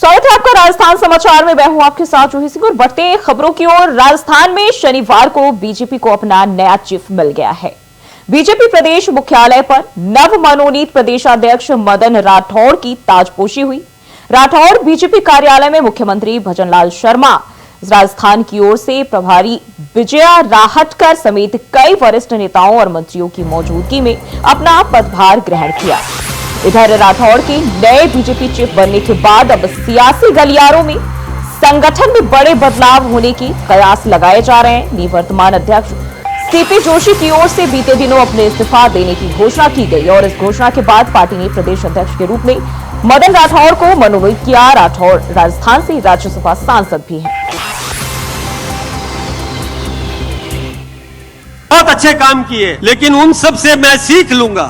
स्वागत है आपका राजस्थान समाचार में। मैं हूं आपके साथ जूही सिंह और बढ़ते खबरों की ओर। राजस्थान में शनिवार को बीजेपी को अपना नया चीफ मिल गया है। बीजेपी प्रदेश मुख्यालय पर नव मनोनीत प्रदेशाध्यक्ष मदन राठौड़ की ताजपोशी हुई। राठौड़ बीजेपी कार्यालय में मुख्यमंत्री भजनलाल शर्मा, राजस्थान की ओर से प्रभारी विजया राहटकर समेत कई वरिष्ठ नेताओं और मंत्रियों की मौजूदगी में अपना पदभार ग्रहण किया। इधर राठौड़ के नए बीजेपी चीफ बनने के बाद अब सियासी गलियारों में संगठन में बड़े बदलाव होने की कयास लगाए जा रहे हैं। निवर्तमान अध्यक्ष सीपी जोशी की ओर से बीते दिनों अपने इस्तीफा देने की घोषणा की गई और इस घोषणा के बाद पार्टी ने प्रदेश अध्यक्ष के रूप में मदन राठौड़ को मनोनीत किया। राठौड़ राजस्थान से राज्यसभा सांसद भी हैं। बहुत अच्छे काम किए, लेकिन उन सब से मैं सीख लूंगा,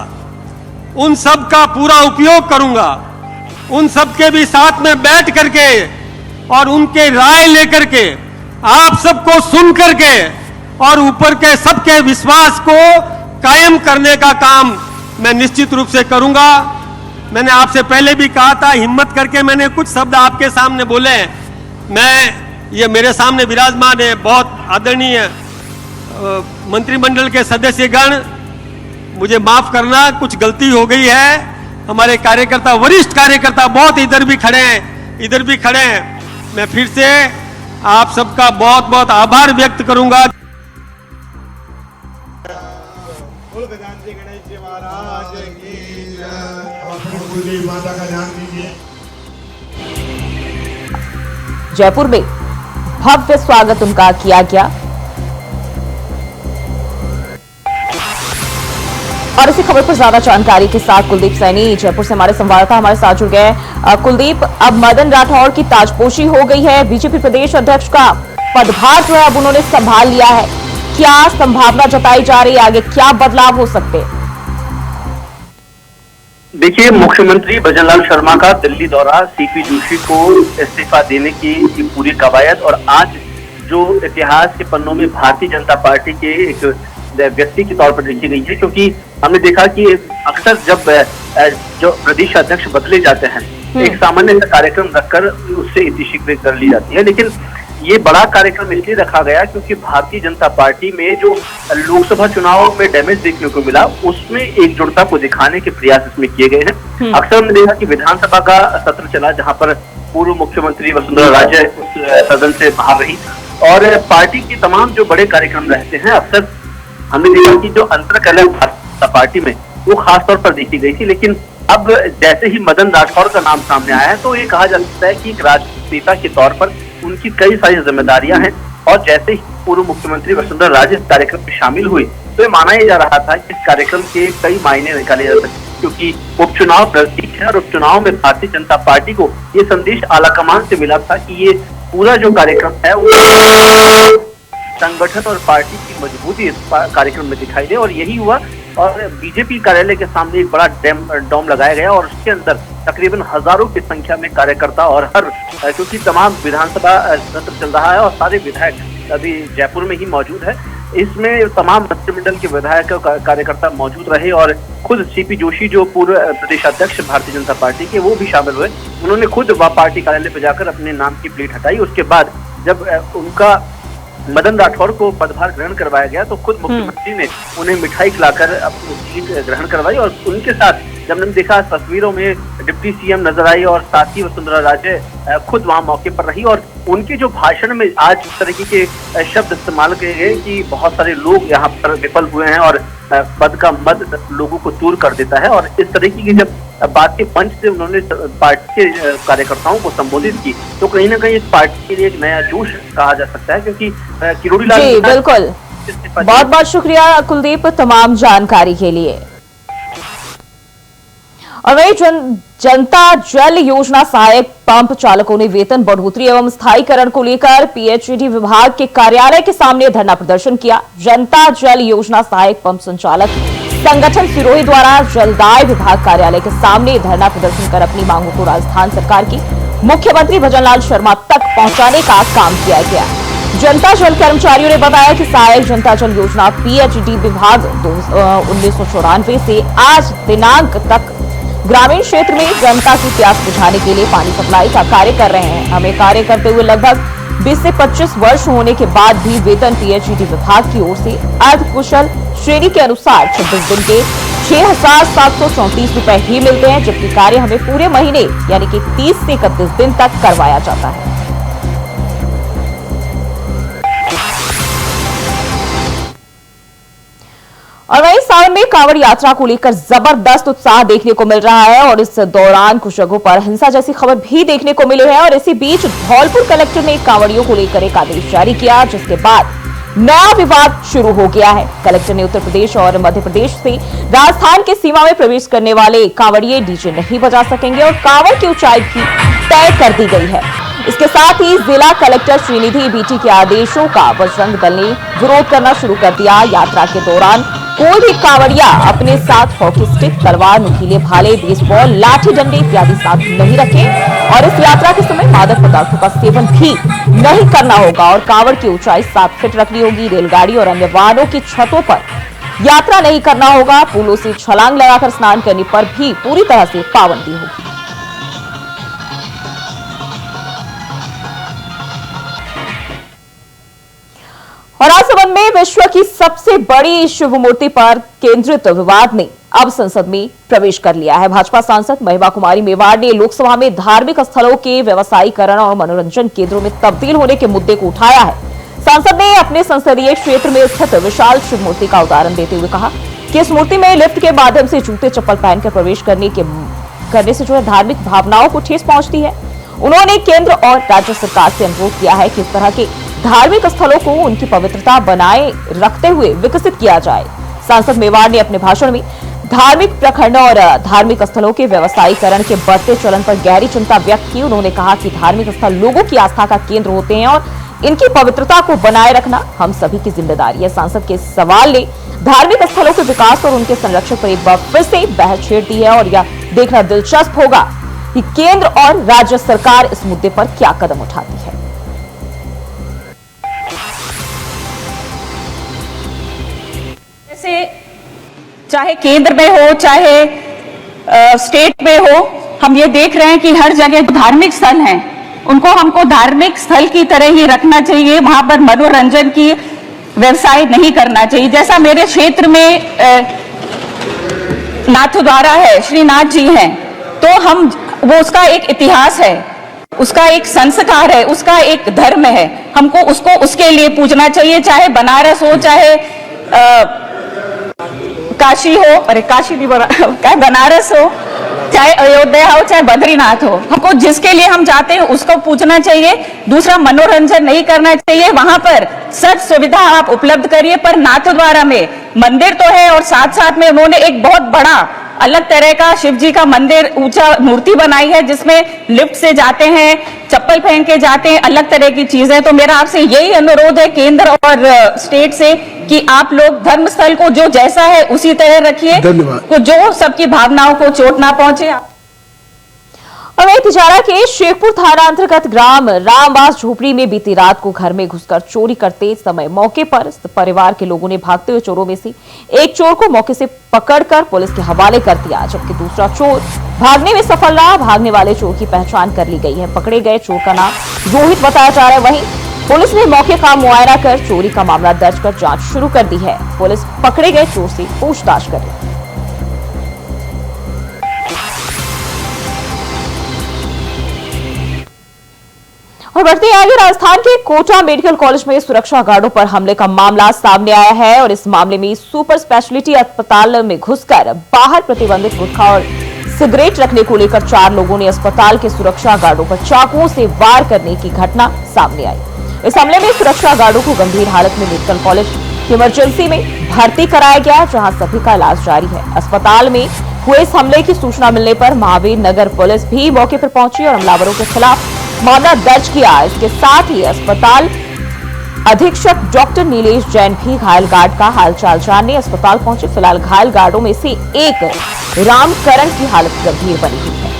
उन सब का पूरा उपयोग करूंगा, उन सब के भी साथ में बैठ करके और उनके राय लेकर के आप सबको सुन करके और ऊपर के सबके विश्वास को कायम करने का काम मैं निश्चित रूप से करूंगा। मैंने आपसे पहले भी कहा था, हिम्मत करके मैंने कुछ शब्द आपके सामने बोले। ये मेरे सामने विराजमान है बहुत आदरणीय मंत्रिमंडल के सदस्यगण, मुझे माफ करना, कुछ गलती हो गई है। हमारे कार्यकर्ता, वरिष्ठ कार्यकर्ता बहुत इधर भी खड़े हैं, इधर भी खड़े हैं। मैं फिर से आप सबका बहुत बहुत आभार व्यक्त करूंगा। जयपुर में भव्य स्वागत उनका किया गया और इसी खबर पर ज्यादा जानकारी के साथ कुलदीप सैनी जयपुर से हमारे संवाददाता हमारे साथ जुड़ गए। कुलदीप, अब मदन राठौड़ की ताजपोशी हो गई है, बीजेपी प्रदेश अध्यक्ष का पदभार जो है अब उन्होंने संभाल लिया है। क्या संभावना जताई जा रही है, आगे क्या बदलाव हो सकते हैं? देखिए, मुख्यमंत्री भजनलाल शर्मा का दिल्ली दौरा, सीपी जोशी को इस्तीफा देने की पूरी कवायद और आज जो इतिहास के पन्नों में भारतीय जनता पार्टी के एक व्यक्ति के तौर पर लिखी गई है, क्योंकि हमने देखा कि अक्सर जब जो प्रदेश अध्यक्ष बदले जाते हैं, एक सामान्य कार्यक्रम रखकर उससे इतिशीघ्र कर ली जाती है, लेकिन ये बड़ा कार्यक्रम इसलिए रखा गया क्योंकि भारतीय जनता पार्टी में जो लोकसभा चुनाव में डैमेज देखने को मिला, उसमें एकजुटता को दिखाने के प्रयास इसमें किए गए हैं। अक्सर हमने देखा कि विधानसभा का सत्र चला, जहां पर पूर्व मुख्यमंत्री वसुंधरा राजे उस सदन से बाहर रही और पार्टी के तमाम जो बड़े कार्यक्रम रहते हैं, अक्सर हमने देखा कि जो अंतरकलह भाजपा पार्टी में वो खास तौर पर देखी गई थी। लेकिन अब जैसे ही मदन राठौड़ का नाम सामने आया है, तो ये कहा जा सकता है कि एक राजनेता के तौर पर उनकी कई सारी जिम्मेदारियां हैं और जैसे ही पूर्व मुख्यमंत्री वसुंधरा राजे इस कार्यक्रम में शामिल हुई, तो ये माना जा रहा था कि इस कार्यक्रम के कई मायने निकाले जा सकते हैं, क्योंकि उपचुनाव नजदीक है और उपचुनाव में भारतीय जनता पार्टी को ये संदेश आलाकमान से मिला था कि ये पूरा जो कार्यक्रम है वो संगठन और पार्टी की मजबूती इस कार्यक्रम में दिखाई दे, और यही हुआ। और बीजेपी कार्यालय के सामने एक बड़ा डोम लगाया गया और उसके अंदर तकरीबन हजारों की संख्या में कार्यकर्ता और क्योंकि तमाम विधानसभा सत्र चल रहा है और सारे विधायक अभी जयपुर में ही मौजूद है, इसमें तमाम मंत्रिमंडल के विधायक कार्यकर्ता मौजूद रहे और खुद सीपी जोशी जो पूर्व प्रदेश अध्यक्ष भारतीय जनता पार्टी के, वो भी शामिल हुए। उन्होंने खुद पार्टी कार्यालय पर जाकर अपने नाम की प्लेट हटाई। उसके बाद जब उनका मदन राठौड़ को पदभार ग्रहण करवाया गया, तो खुद मुख्यमंत्री ने उन्हें मिठाई खिलाकर अपनी सीट ग्रहण करवाई और उनके साथ जब हमने देखा तस्वीरों में डिप्टी सीएम नजर आई और साथ ही वसुंधरा राजे खुद वहां मौके पर रही और उनके जो भाषण में आज इस तरीके के शब्द इस्तेमाल किए गए कि बहुत सारे लोग यहाँ पर विफल हुए हैं और पद का मद लोगों को दूर कर देता है, और इस तरीके की जब बात के मंच से उन्होंने पार्टी के कार्यकर्ताओं को संबोधित की, तो कहीं ना कहीं इस पार्टी के लिए एक नया जोश कहा जा सकता है, क्योंकि किरोड़ी लाल जी बिल्कुल। बहुत बहुत शुक्रिया कुलदीप तमाम जानकारी के लिए। और वही जनता जल योजना सहायक पंप चालकों ने वेतन बढ़ोतरी एवं स्थायीकरण को लेकर पीएचईडी विभाग के कार्यालय के सामने धरना प्रदर्शन किया। जनता जल योजना सहायक पंप संचालक संगठन सिरोही द्वारा जलदाय विभाग कार्यालय के सामने धरना प्रदर्शन कर अपनी मांगों को राजस्थान सरकार की मुख्यमंत्री भजनलाल शर्मा तक पहुंचाने का काम किया गया। जनता जल कर्मचारियों ने बताया कि सहायक जनता जल योजना पीएचईडी विभाग 1994 से आज दिनांक तक ग्रामीण क्षेत्र में जनता की प्यास बुझाने के लिए पानी सप्लाई का कार्य कर रहे हैं। हमें कार्य करते हुए लगभग 20 से 25 वर्ष होने के बाद भी वेतन पीएचईडी विभाग की ओर से अर्धकुशल श्रेणी के अनुसार 26 दिन के 6,734 रुपए ही मिलते हैं, जबकि कार्य हमें पूरे महीने यानी कि 30 से 31 दिन तक करवाया जाता है। और वहीं सावन में कांवड़ यात्रा को लेकर जबरदस्त उत्साह देखने को मिल रहा है और इस दौरान कुछ जगहों पर हिंसा जैसी खबर भी देखने को मिली है। और इसी बीच धौलपुर कलेक्टर ने कांवड़ियों को लेकर एक आदेश जारी किया, जिसके बाद नया विवाद शुरू हो गया है। कलेक्टर ने उत्तर प्रदेश और मध्य प्रदेश से राजस्थान के सीमा में प्रवेश करने वाले कांवड़िए डीजे नहीं बजा सकेंगे और कांवड़ की ऊंचाई भी तय कर दी गई है। इसके साथ ही जिला कलेक्टर श्रीनिधि बीटी के आदेशों का बजरंग दल ने विरोध करना शुरू कर दिया। यात्रा के दौरान कोई भी कांवड़िया अपने साथ हॉकी स्टिक, तलवार, नुकीले भाले, बेसबॉल, लाठी डंडे इत्यादि साथ नहीं रखें और इस यात्रा के समय मादक पदार्थों का सेवन भी नहीं करना होगा और कांवड़ की ऊंचाई 7 फीट रखनी होगी। रेलगाड़ी और अन्य वाहनों की छतों पर यात्रा नहीं करना होगा। पुलों से छलांग लगाकर स्नान करने पर भी पूरी तरह से पाबंदी होगी। और राजसमंद में विश्व की सबसे बड़ी शिव मूर्ति पर केंद्रित विवाद ने अब संसद में प्रवेश कर लिया है। भाजपा सांसद महिमा कुमारी मेवाड़ ने लोकसभा में धार्मिक स्थलों के व्यवसायीकरण और मनोरंजन केंद्रों में तब्दील होने के मुद्दे को उठाया है। सांसद ने अपने संसदीय क्षेत्र में स्थित विशाल शिव मूर्ति का उदाहरण देते हुए कहा कि इस मूर्ति में लिफ्ट के माध्यम से जूते चप्पल पहनकर प्रवेश करने से जो है धार्मिक भावनाओं को ठेस पहुंचती है। उन्होंने केंद्र और राज्य सरकार से अनुरोध किया है कि इस तरह के धार्मिक स्थलों को उनकी पवित्रता बनाए रखते हुए विकसित किया जाए। सांसद मेवाड़ ने अपने भाषण में धार्मिक प्रखंड और धार्मिक स्थलों के व्यवसायीकरण के बढ़ते चलन पर गहरी चिंता व्यक्त की। उन्होंने कहा कि धार्मिक स्थल लोगों की आस्था का केंद्र होते हैं और इनकी पवित्रता को बनाए रखना हम सभी की जिम्मेदारी है। सांसद के सवाल ने धार्मिक स्थलों के विकास और उनके संरक्षण पर एक बार फिर से बहस छेड़ दी है और यह देखना दिलचस्प होगा कि केंद्र और राज्य सरकार इस मुद्दे पर क्या कदम उठाती है। चाहे केंद्र में हो चाहे स्टेट में हो, हम ये देख रहे हैं कि हर जगह धार्मिक स्थल हैं, उनको हमको धार्मिक स्थल की तरह ही रखना चाहिए। वहां पर मनोरंजन की व्यवसाय नहीं करना चाहिए। जैसा मेरे क्षेत्र में नाथद्वारा है, श्रीनाथ जी हैं, तो हम वो उसका एक इतिहास है, उसका एक संस्कार है, उसका एक धर्म है। हमको उसको उसके लिए पूजना चाहिए, चाहे बनारस हो, चाहे काशी हो, अरे काशी नहीं चाहे बनारस हो, चाहे अयोध्या हो, चाहे बद्रीनाथ हो। हमको जिसके लिए हम जाते हैं उसको पूछना चाहिए। दूसरा, मनोरंजन नहीं करना चाहिए। वहां पर सब सुविधा आप उपलब्ध करिए, पर नाथद्वारा में मंदिर तो है और साथ साथ में उन्होंने एक बहुत बड़ा अलग तरह का शिव जी का मंदिर, ऊंचा मूर्ति बनाई है जिसमें लिफ्ट से जाते हैं, चप्पल पहन के जाते हैं, अलग तरह की चीजें। तो मेरा आपसे यही अनुरोध है केंद्र और स्टेट से कि आप लोग धर्म स्थल को जो जैसा है उसी तरह रखिए, जो सबकी भावनाओं को चोट ना पहुंचे। और वहीं तिजारा के शेखपुर थाना अंतर्गत ग्राम रामवास झोपड़ी में बीती रात को घर में घुसकर चोरी करते समय मौके पर परिवार के लोगों ने भागते हुए चोरों में से एक चोर को मौके से पकड़कर पुलिस के हवाले कर दिया, जबकि दूसरा चोर भागने में सफल रहा। भागने वाले चोर की पहचान कर ली गई है। पकड़े गए चोर का नाम रोहित बताया जा रहा है। वहीं पुलिस ने मौके का मुआयना कर चोरी का मामला दर्ज कर जांच शुरू कर दी है। पुलिस पकड़े गए चोर से पूछताछ कर रही है। और बढ़ते आगे, राजस्थान के कोटा मेडिकल कॉलेज में सुरक्षा गार्डों पर हमले का मामला सामने आया है और इस मामले में सुपर स्पेशलिटी अस्पताल में घुसकर बाहर प्रतिबंधित गुटखा और सिगरेट रखने को लेकर 4 लोगों ने अस्पताल के सुरक्षा गार्डों पर चाकुओं से वार करने की घटना सामने आई। इस हमले में सुरक्षा गार्डों को गंभीर हालत में मेडिकल कॉलेज की इमरजेंसी में भर्ती कराया गया, जहां सभी का इलाज जारी है। अस्पताल में हुए इस हमले की सूचना मिलने पर महावीर नगर पुलिस भी मौके पर पहुंची और हमलावरों के खिलाफ मामला दर्ज किया। इसके साथ ही अस्पताल अधीक्षक डॉक्टर नीलेश जैन भी घायल गार्ड का हालचाल जानने अस्पताल पहुंचे। फिलहाल घायल गार्डों में से एक रामकरण की हालत गंभीर बनी हुई है।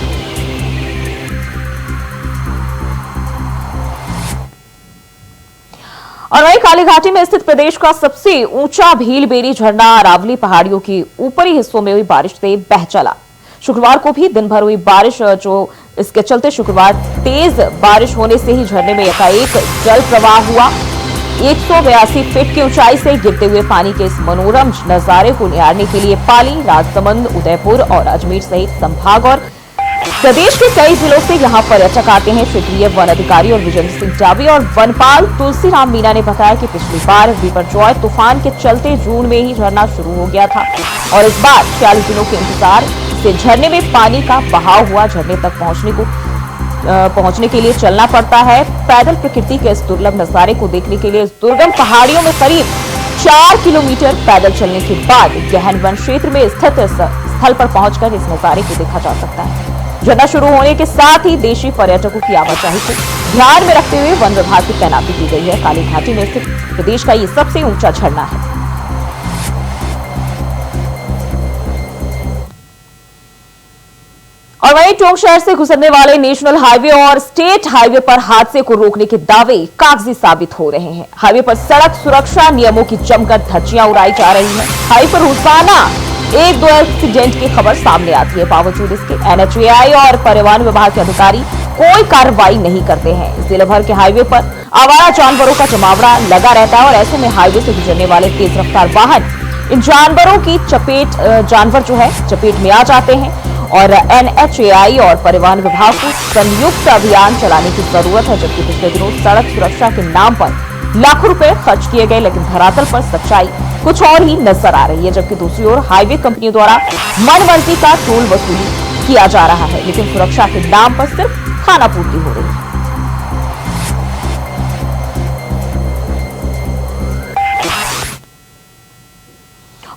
और वहीं कालीघाटी में स्थित प्रदेश का सबसे ऊंचा भीलबेरी झरना अरावली पहाड़ियों के ऊपरी हिस्सों में हुई बारिश से बह चला। शुक्रवार को भी दिन भर हुई बारिश जो इसके चलते शुक्रवार तेज बारिश होने से ही झरने में एकाएक जल प्रवाह हुआ। 182 फीट की ऊंचाई से गिरते हुए पानी के इस मनोरम नजारे को निहारने के लिए पाली, राजसमंद, उदयपुर और अजमेर सहित संभाग और प्रदेश के कई जिलों से यहां पर्यटक आते हैं। क्षेत्रीय वन अधिकारी और विजेंद्र सिंह जावी और वनपाल तुलसीराम मीणा ने बताया कि पिछली बार बिपरजॉय तूफान के चलते जून में ही झरना शुरू हो गया था और इस बार 46 दिनों के इंतजार से झरने में पानी का बहाव हुआ। झरने तक पहुंचने के लिए चलना पड़ता है पैदल। प्रकृति के इस दुर्लभ नजारे को देखने के लिए इस दुर्गम पहाड़ियों में करीब 4 किलोमीटर पैदल चलने के बाद गहन वन क्षेत्र में स्थित इस स्थल पर पहुंचकर इस नजारे को देखा जा सकता है। झरना शुरू होने के साथ ही देशी पर्यटकों की आवाजाही को ध्यान में रखते हुए वन विभाग की तैनाती की गई है। काली घाटी में स्थित प्रदेश का ये सबसे ऊंचा झरना है। और वहीं टोंक शहर से गुजरने वाले नेशनल हाईवे और स्टेट हाईवे पर हादसे को रोकने के दावे कागजी साबित हो रहे हैं। हाईवे पर सड़क सुरक्षा नियमों की जमकर धज्जियां उड़ाई जा रही हैं। हाईवे पर रोजाना 1-2 एक्सीडेंट की खबर सामने आती है। बावजूद इसके NHAI और परिवहन विभाग के अधिकारी कोई कार्रवाई नहीं करते हैं। जिले भर के हाईवे पर आवारा जानवरों का जमावड़ा लगा रहता है और ऐसे में हाईवे से गुजरने वाले तेज रफ्तार वाहन इन जानवरों की चपेट में आ जाते हैं और NHAI और परिवहन विभाग को संयुक्त अभियान चलाने की जरूरत है। जबकि पिछले दिनों सड़क सुरक्षा के नाम पर लाखों रुपए खर्च किए गए, लेकिन धरातल पर सच्चाई कुछ और ही नजर आ रही है। जबकि दूसरी ओर हाईवे कंपनियों द्वारा मनमर्जी का टोल वसूली किया जा रहा है, लेकिन सुरक्षा के नाम पर सिर्फ खाना पूर्ति हो रही है।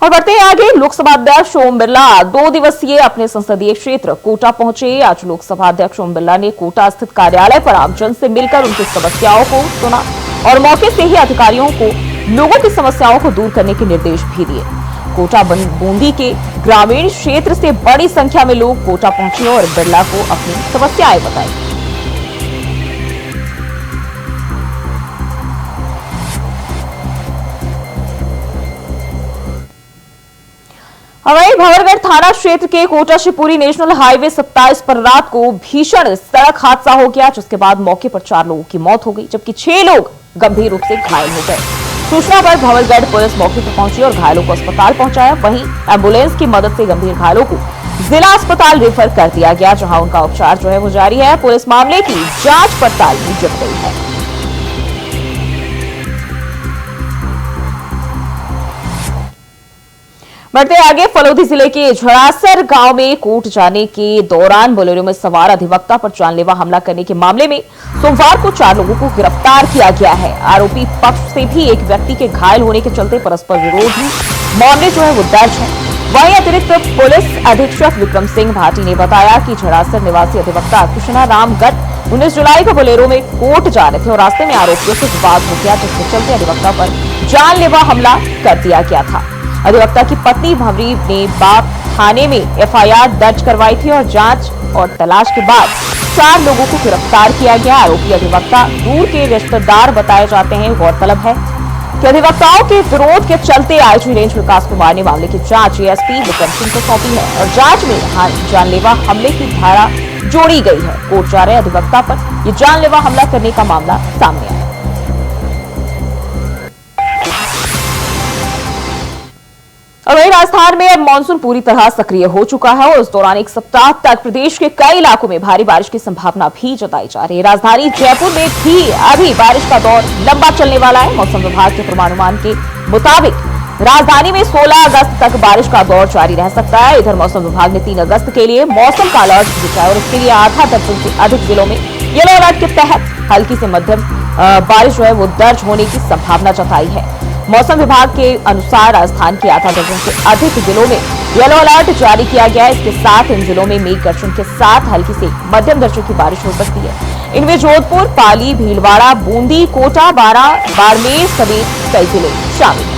और बढ़ते हैं आगे। लोकसभा अध्यक्ष ओम बिरला 2 दिवसीय अपने संसदीय क्षेत्र कोटा पहुंचे। आज लोकसभा अध्यक्ष ओम बिरला ने कोटा स्थित कार्यालय पर आमजन से मिलकर उनकी समस्याओं को सुना और मौके से ही अधिकारियों को लोगों की समस्याओं को दूर करने के निर्देश भी दिए। कोटा बूंदी के ग्रामीण क्षेत्र से बड़ी संख्या में लोग कोटा पहुंचे और बिरला को अपनी समस्याएं बताई। हमारे भंवरगढ़ थाना क्षेत्र के कोटा शिवपुरी नेशनल हाईवे 27 पर रात को भीषण सड़क हादसा हो गया, जिसके बाद मौके पर 4 लोगों की मौत हो गई, जबकि 6 लोग गंभीर रूप से घायल हो गए। सूचना पर भंवरगढ़ पुलिस मौके पर पहुंची और घायलों को अस्पताल पहुंचाया। वहीं एम्बुलेंस की मदद से गंभीर घायलों को जिला अस्पताल रेफर कर दिया गया, जहां उनका उपचार वो जारी है। पुलिस मामले की जांच पड़ताल में जुट गई है। बढ़ते आगे। फलोदी जिले के झड़ासर गांव में कोर्ट जाने के दौरान बोलेरो में सवार अधिवक्ता पर जानलेवा हमला करने के मामले में सोमवार को 4 लोगों को गिरफ्तार किया गया है। आरोपी पक्ष से भी एक व्यक्ति के घायल होने के चलते परस्पर विरोधी मामले वो दर्ज है। वहीं अतिरिक्त पुलिस अधीक्षक विक्रम सिंह भाटी ने बताया कि झड़ासर निवासी अधिवक्ता कृष्णा राम गट 19 जुलाई को बोलेरो में कोर्ट जा रहे थे और रास्ते में आरोपियों से विवाद हो गया, जिसके चलते अधिवक्ता पर जानलेवा हमला कर दिया गया था। अधिवक्ता की पत्नी भंवरी ने बाप थाने में FIR दर्ज करवाई थी और जांच और तलाश के बाद 4 लोगों को गिरफ्तार किया गया। आरोपी अधिवक्ता दूर के रिश्तेदार बताए जाते हैं। गौरतलब है कि अधिवक्ताओं के विरोध के चलते IG रेंज विकास कुमार ने मामले की जांच ASP विक्रम सिंह को सौंपी है और जांच में जानलेवा हमले की धारा जोड़ी गई है। कोर्ट जा रहे अधिवक्ता पर यह जानलेवा हमला करने का मामला सामने आया। और वहीं राजस्थान में अब मानसून पूरी तरह सक्रिय हो चुका है और इस दौरान 1 सप्ताह तक प्रदेश के कई इलाकों में भारी बारिश की संभावना भी जताई जा रही है। राजधानी जयपुर में भी अभी बारिश का दौर लंबा चलने वाला है। मौसम विभाग के पूर्वानुमान के मुताबिक राजधानी में 16 अगस्त तक बारिश का दौर जारी रह सकता है। इधर मौसम विभाग ने 3 अगस्त के लिए मौसम का अलर्ट जारी है और इसके लिए आधा दर्जन से अधिक जिलों में येलो अलर्ट के तहत हल्की से मध्यम बारिश वो दर्ज होने की संभावना जताई है। मौसम विभाग के अनुसार राजस्थान के आधा दर्जन से अधिक जिलों में येलो अलर्ट जारी किया गया है। इसके साथ इन जिलों में मेघ गर्जन के साथ हल्की से मध्यम दर्जे की बारिश हो सकती है। इनमें जोधपुर, पाली, भीलवाड़ा, बूंदी, कोटा, बाड़मेर समेत कई जिले शामिल हैं।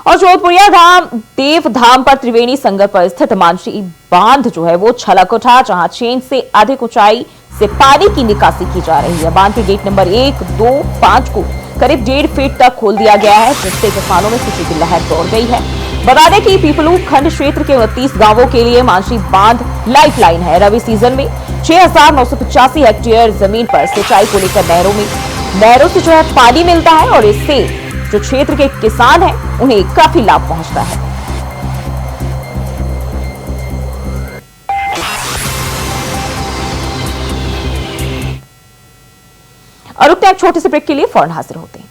और जोधपुरिया धाम देव धाम पर त्रिवेणी संगम पर स्थित मानसी बांध वो छलक उठा, जहां 6 से अधिक ऊंचाई से पानी की निकासी की जा रही है। बांध के गेट नंबर 1, 2, 5 को करीब 1.5 फीट तक खोल दिया गया है, जिससे किसानों में खुशी की लहर दौड़ गई है। बता दें कि पीपलू खंड क्षेत्र के 29 गांवों के लिए मानसी बांध लाइफलाइन है। रबी सीजन में 6,985 हेक्टेयर जमीन पर सिंचाई को लेकर नहरों से जो है पानी मिलता है और इससे जो क्षेत्र के किसान हैं उन्हें काफी लाभ पहुंचता है। और रुकते हैं एक छोटे से ब्रेक के लिए, फौरन हाजिर होते हैं।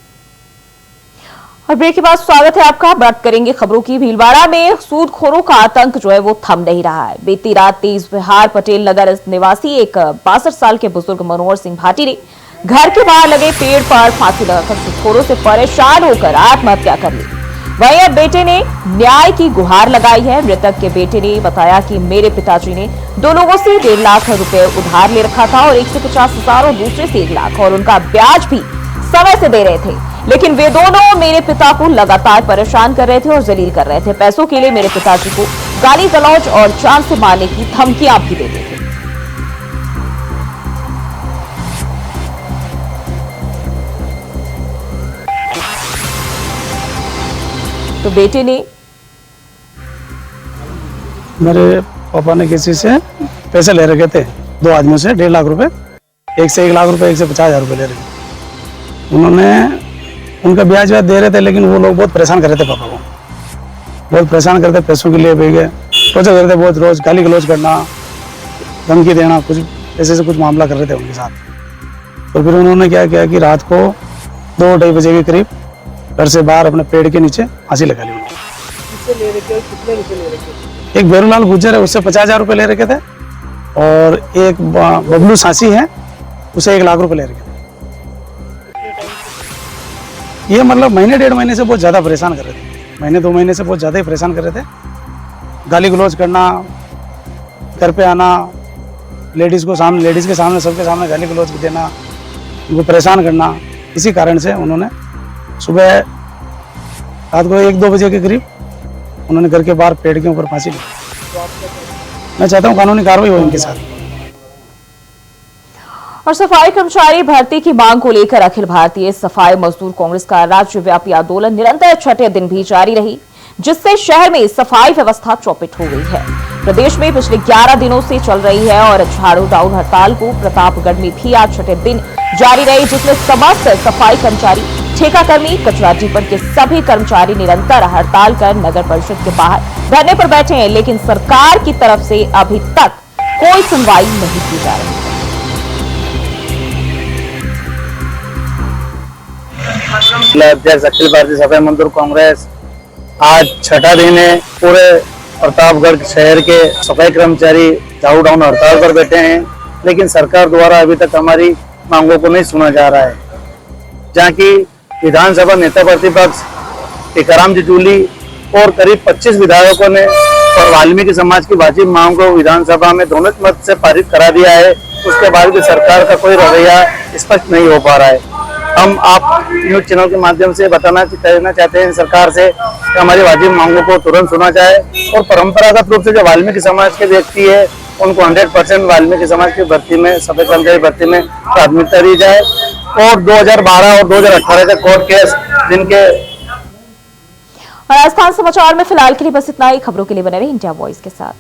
और ब्रेक के बाद स्वागत है आपका। बात करेंगे खबरों की। भीलवाड़ा में सूदखोरों का आतंक जो है वो थम नहीं रहा है। बीती रात तेज बिहार पटेल नगर निवासी एक 62 साल के बुजुर्ग मनोहर सिंह भाटी ने घर के बाहर लगे पेड़ पर फांसी लगाकर सूदखोरों से परेशान होकर आत्महत्या कर ली। वहीं अब बेटे ने न्याय की गुहार लगाई है। मृतक के बेटे ने बताया कि मेरे पिताजी ने 2 लोगों से 1.5 लाख रुपए उधार ले रखा था और 150,000 और दूसरे से 1 लाख, और उनका ब्याज भी समय से दे रहे थे, लेकिन वे दोनों मेरे पिता को लगातार परेशान कर रहे थे और जलील कर रहे थे। पैसों के लिए मेरे पिताजी को गाली गलौज और जान से मारने की धमकियां भी देते थे। तो बेटे ने मेरे पापा ने किसी से पैसे ले रखे थे, 2 आदमियों से 1.5 लाख रुपए, एक से 1 लाख रुपए, एक से 50,000 रुपए ले रखे। उन्होंने उनका ब्याज दे रहे थे, लेकिन वो लोग बहुत परेशान कर रहे थे पापा को, बहुत परेशान करते, पैसों के लिए भी गए, टॉर्चर करते बहुत, रोज गाली गलौज करना, धमकी देना, कुछ ऐसे से कुछ मामला कर रहे थे उनके साथ। तो फिर उन्होंने क्या किया कि रात को 2-2:30 बजे के करीब घर से बाहर अपने पेड़ के नीचे फांसी लगा ली उन्होंने। कितने रुपए ले रखे? एक बेरूलाल गुज्जर है, उससे 50,000 रुपए ले रखे थे, और एक बबलू सांसी है, उसे 1 लाख रुपए ले रखे थे। ये मतलब महीने 1.5 महीने से बहुत ज्यादा परेशान कर रहे थे, महीने 2 महीने से बहुत ज्यादा ही परेशान कर रहे थे। गाली गलौज करना, घर पे आना, लेडीज के सामने सबके सामने गाली गलौज देना, उनको परेशान करना। इसी कारण से उन्होंने सुबह रात को 1-2 बजे के करीब उन्होंने घर के बाहर पेड़ के ऊपर फांसी ली। मैं चाहता हूँ कानूनी कार्रवाई हो इनके साथ। और सफाई कर्मचारी भर्ती की मांग को लेकर अखिल भारतीय सफाई मजदूर कांग्रेस का राज्यव्यापी आंदोलन निरंतर 6ठे दिन भी जारी रही, जिससे शहर में सफाई व्यवस्था चौपट हो गई है। प्रदेश में पिछले 11 दिनों से चल रही है और झाड़ू डाउन हड़ताल को प्रतापगढ़ में भी आज 6ठे दिन जारी रही, जिसमें समस्त सफाई कर्मचारी, ठेका कर्मी, कचरा डिपर के सभी कर्मचारी निरंतर हड़ताल कर नगर परिषद के बाहर धरने पर बैठे हैं, लेकिन सरकार की तरफ से अभी तक कोई सुनवाई नहीं की जा रही। अध्यक्ष अखिल भारतीय सफाई मजदूर कांग्रेस आज 6ठा दिन है। पूरे प्रतापगढ़ शहर के सफाई कर्मचारी झाड़ू डाउन हड़ताल पर बैठे हैं, लेकिन सरकार द्वारा अभी तक हमारी मांगों को नहीं सुना जा रहा है। जहाँ की विधानसभा नेता प्रतिपक्ष टीकाराम जजूली और करीब 25 विधायकों ने वाल्मीकि समाज की वाजिब मांग को विधानसभा में ध्वनित मत से पारित करा दिया है, उसके बाद भी सरकार का कोई रवैया स्पष्ट नहीं हो पा रहा है। हम आप न्यूज चैनल के माध्यम से कहना चाहते हैं सरकार से कि हमारी वाजिब मांगों को तुरंत सुना जाए और परंपरागत रूप से जो वाल्मीकि समाज के व्यक्ति है उनको 100% वाल्मीकि समाज की भर्ती में, सफाई कर्मचारी भर्ती में प्राथमिकता दी जाए। और 2012 और 2018 के कोर्ट केस जिनके। राजस्थान समाचार में फिलहाल के लिए बस इतना ही। खबरों के लिए बने रहे इंडिया वॉइस के साथ।